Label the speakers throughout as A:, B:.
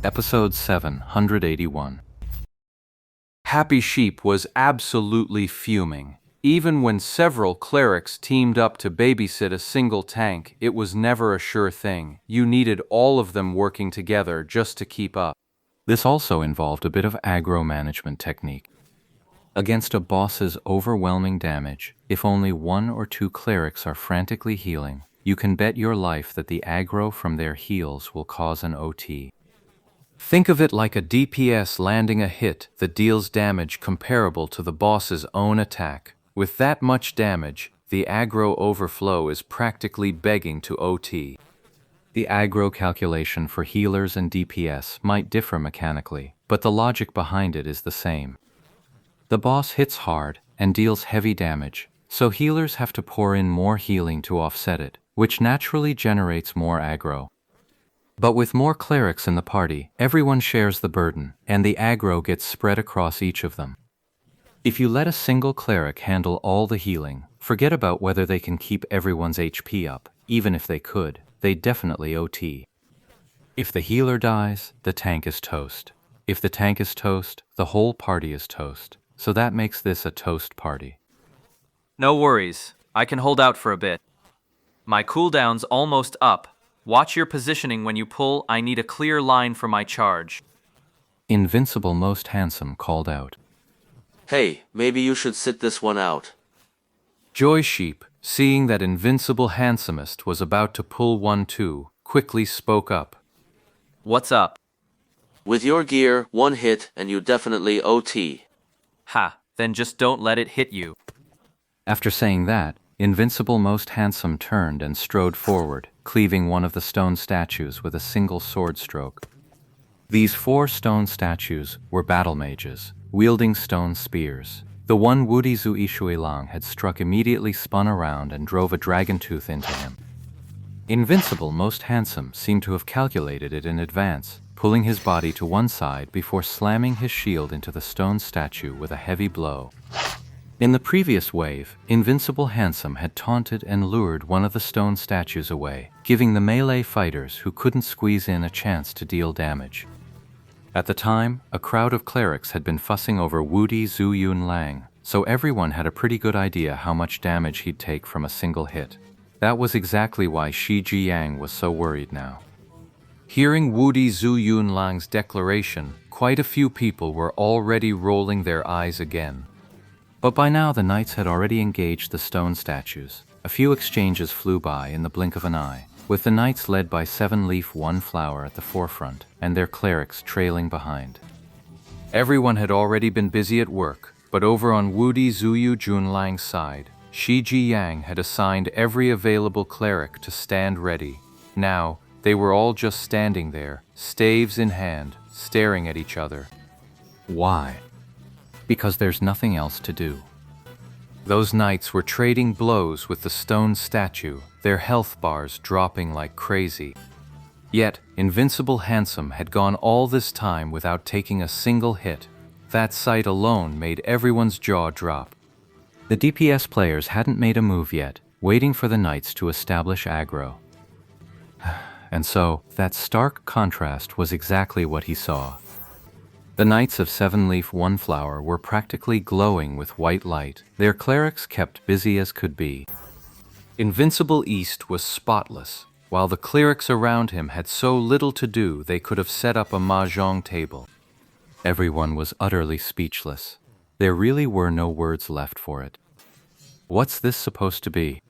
A: Episode 781. Happy Sheep was absolutely fuming. Even when several clerics teamed up to babysit a single tank, it was never a sure thing. You needed all of them working together just to keep up. This also involved a bit of aggro management technique. Against a boss's overwhelming damage, if only one or two clerics are frantically healing, you can bet your life that the aggro from their heals will cause an OT. Think of it like a DPS landing a hit that deals damage comparable to the boss's own attack. With that much damage, the aggro overflow is practically begging to OT. The aggro calculation for healers and DPS might differ mechanically, but the logic behind it is the same. The boss hits hard and deals heavy damage, so healers have to pour in more healing to offset it, which naturally generates more aggro. But with more clerics in the party, everyone shares the burden, and the aggro gets spread across each of them. If you let a single cleric handle all the healing, forget about whether they can keep everyone's HP up. Even if they could, they definitely OT. If the healer dies, the tank is toast. If the tank is toast, the whole party is toast. So that makes this a toast party.
B: No worries, I can hold out for a bit. My cooldown's almost up. Watch your positioning when you pull. I need a clear line for my charge.
A: Invincible Most Handsome called out.
C: Hey, maybe you should sit this one out.
A: Joy Sheep, seeing that Invincible Handsomest was about to pull one too, quickly spoke up.
B: What's up?
C: With your gear, one hit and you definitely OT.
B: Ha, then just don't let it hit you.
A: After saying that, Invincible Most Handsome turned and strode forward, cleaving one of the stone statues with a single sword stroke. These 4 stone statues were battle mages, wielding stone spears. The one Wudizu Ishuilang had struck immediately spun around and drove a dragon tooth into him. Invincible Most Handsome seemed to have calculated it in advance, pulling his body to one side before slamming his shield into the stone statue with a heavy blow. In the previous wave, Invincible Handsome had taunted and lured one of the stone statues away, giving the melee fighters who couldn't squeeze in a chance to deal damage. At the time, a crowd of clerics had been fussing over Wudi Zuyun Lang, so everyone had a pretty good idea how much damage he'd take from a single hit. That was exactly why Shi Jiyang was so worried now. Hearing Wudi Zuyun Lang's declaration, quite a few people were already rolling their eyes again. But by now the knights had already engaged the stone statues. A few exchanges flew by in the blink of an eye, with the knights led by 7-Leaf One Flower at the forefront, and their clerics trailing behind. Everyone had already been busy at work, but over on Wudi Zuyu Junlang's side, Shi Jiyang had assigned every available cleric to stand ready. Now, they were all just standing there, staves in hand, staring at each other. Why? Because there's nothing else to do. Those knights were trading blows with the stone statue, their health bars dropping like crazy. Yet, Invincible Handsome had gone all this time without taking a single hit. That sight alone made everyone's jaw drop. The DPS players hadn't made a move yet, waiting for the knights to establish aggro. And so, that stark contrast was exactly what he saw. The Knights of 7-Leaf One Flower were practically glowing with white light. Their clerics kept busy as could be. Invincible East was spotless, while the clerics around him had so little to do they could have set up a mahjong table. Everyone was utterly speechless. There really were no words left for it. What's this supposed to be?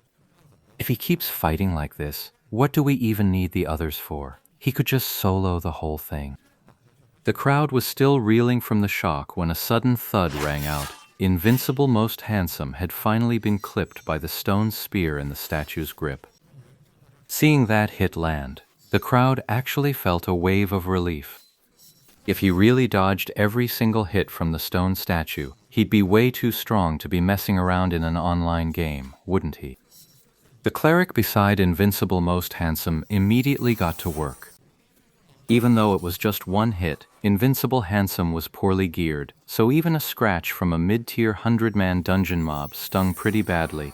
A: If he keeps fighting like this, what do we even need the others for? He could just solo the whole thing. The crowd was still reeling from the shock when a sudden thud rang out. Invincible Most Handsome had finally been clipped by the stone spear in the statue's grip. Seeing that hit land, the crowd actually felt a wave of relief. If he really dodged every single hit from the stone statue, he'd be way too strong to be messing around in an online game, wouldn't he? The cleric beside Invincible Most Handsome immediately got to work. Even though it was just one hit, Invincible Handsome was poorly geared, so even a scratch from a mid-tier 100-man dungeon mob stung pretty badly.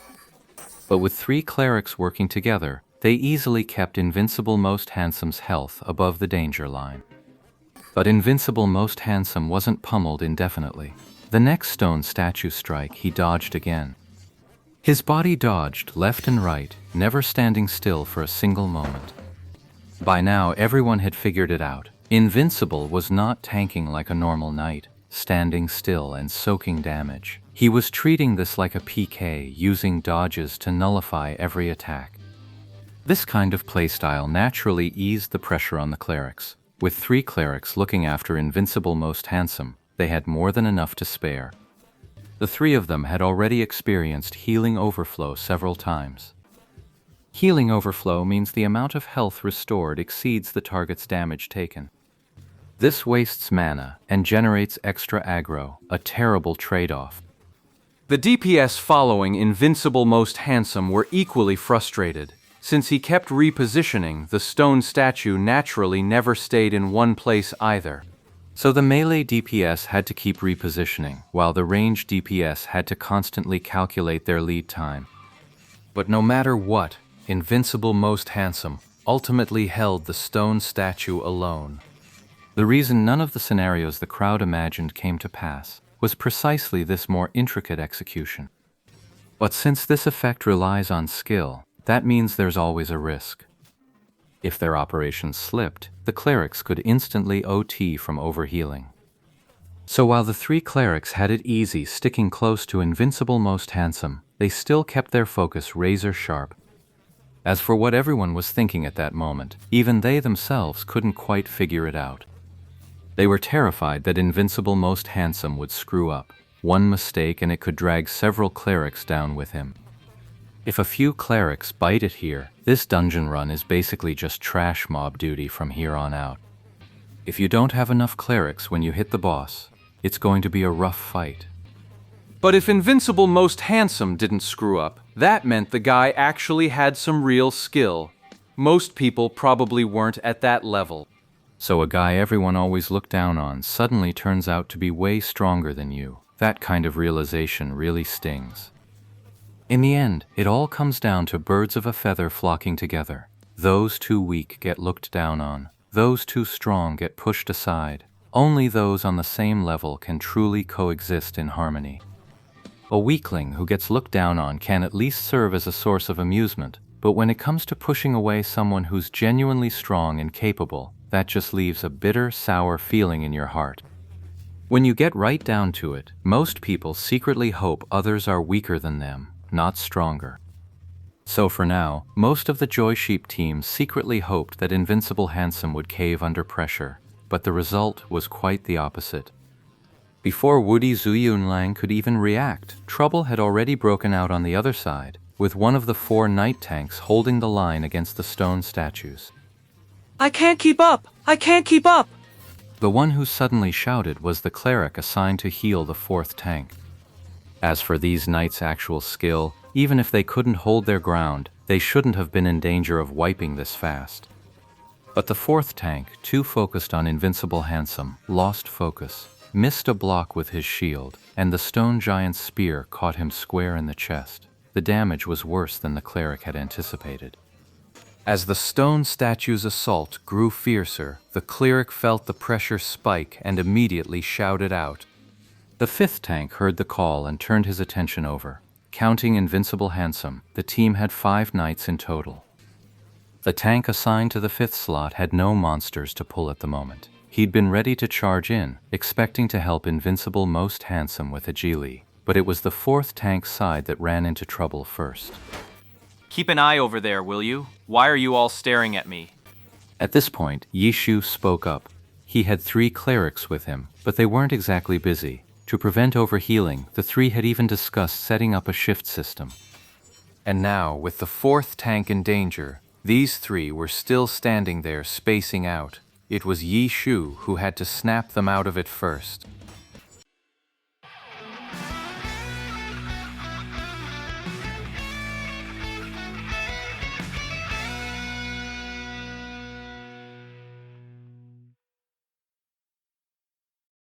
A: But with 3 clerics working together, they easily kept Invincible Most Handsome's health above the danger line. But Invincible Most Handsome wasn't pummeled indefinitely. The next stone statue strike, he dodged again. His body dodged left and right, never standing still for a single moment. By now, everyone had figured it out. Invincible was not tanking like a normal knight, standing still and soaking damage. He was treating this like a PK, using dodges to nullify every attack. This kind of playstyle naturally eased the pressure on the clerics. With 3 clerics looking after Invincible Most Handsome, they had more than enough to spare. The 3 of them had already experienced healing overflow several times. Healing overflow means the amount of health restored exceeds the target's damage taken. This wastes mana and generates extra aggro, a terrible trade-off. The DPS following Invincible Most Handsome were equally frustrated. Since he kept repositioning, the stone statue naturally never stayed in one place either. So the melee DPS had to keep repositioning, while the range DPS had to constantly calculate their lead time. But no matter what, Invincible Most Handsome ultimately held the stone statue alone. The reason none of the scenarios the crowd imagined came to pass was precisely this more intricate execution. But since this effect relies on skill, that means there's always a risk. If their operations slipped, the clerics could instantly OT from overhealing. So while the 3 clerics had it easy sticking close to Invincible Most Handsome, they still kept their focus razor sharp. As for what everyone was thinking at that moment, even they themselves couldn't quite figure it out. They were terrified that Invincible Most Handsome would screw up. One mistake and it could drag several clerics down with him. If a few clerics bite it here, this dungeon run is basically just trash mob duty from here on out. If you don't have enough clerics when you hit the boss, it's going to be a rough fight. But if Invincible Most Handsome didn't screw up, that meant the guy actually had some real skill. Most people probably weren't at that level. So a guy everyone always looked down on suddenly turns out to be way stronger than you. That kind of realization really stings. In the end, it all comes down to birds of a feather flocking together. Those too weak get looked down on. Those too strong get pushed aside. Only those on the same level can truly coexist in harmony. A weakling who gets looked down on can at least serve as a source of amusement, but when it comes to pushing away someone who's genuinely strong and capable, that just leaves a bitter, sour feeling in your heart. When you get right down to it, most people secretly hope others are weaker than them, not stronger. So for now, most of the Joy Sheep team secretly hoped that Invincible Handsome would cave under pressure, but the result was quite the opposite. Before Woody Zuyunlang could even react, trouble had already broken out on the other side, with one of the 4 knight tanks holding the line against the stone statues.
B: I can't keep up! I can't keep up!
A: The one who suddenly shouted was the cleric assigned to heal the 4th tank. As for these knights' actual skill, even if they couldn't hold their ground, they shouldn't have been in danger of wiping this fast. But the 4th tank, too focused on Invincible Handsome, lost focus, missed a block with his shield, and the stone giant's spear caught him square in the chest. The damage was worse than the cleric had anticipated. As the stone statue's assault grew fiercer, the cleric felt the pressure spike and immediately shouted out. The 5th tank heard the call and turned his attention over. Counting Invincible Handsome, the team had 5 knights in total. The tank assigned to the 5th slot had no monsters to pull at the moment. He'd been ready to charge in, expecting to help Invincible Most Handsome with agility, but it was the 4th tank's side that ran into trouble first.
B: Keep an eye over there, will you? Why are you all staring at me?
A: At this point, Yishu spoke up. He had 3 clerics with him, but they weren't exactly busy. To prevent overhealing, the 3 had even discussed setting up a shift system. And now, with the 4th tank in danger, these 3 were still standing there spacing out. It was Yi Shu who had to snap them out of it first.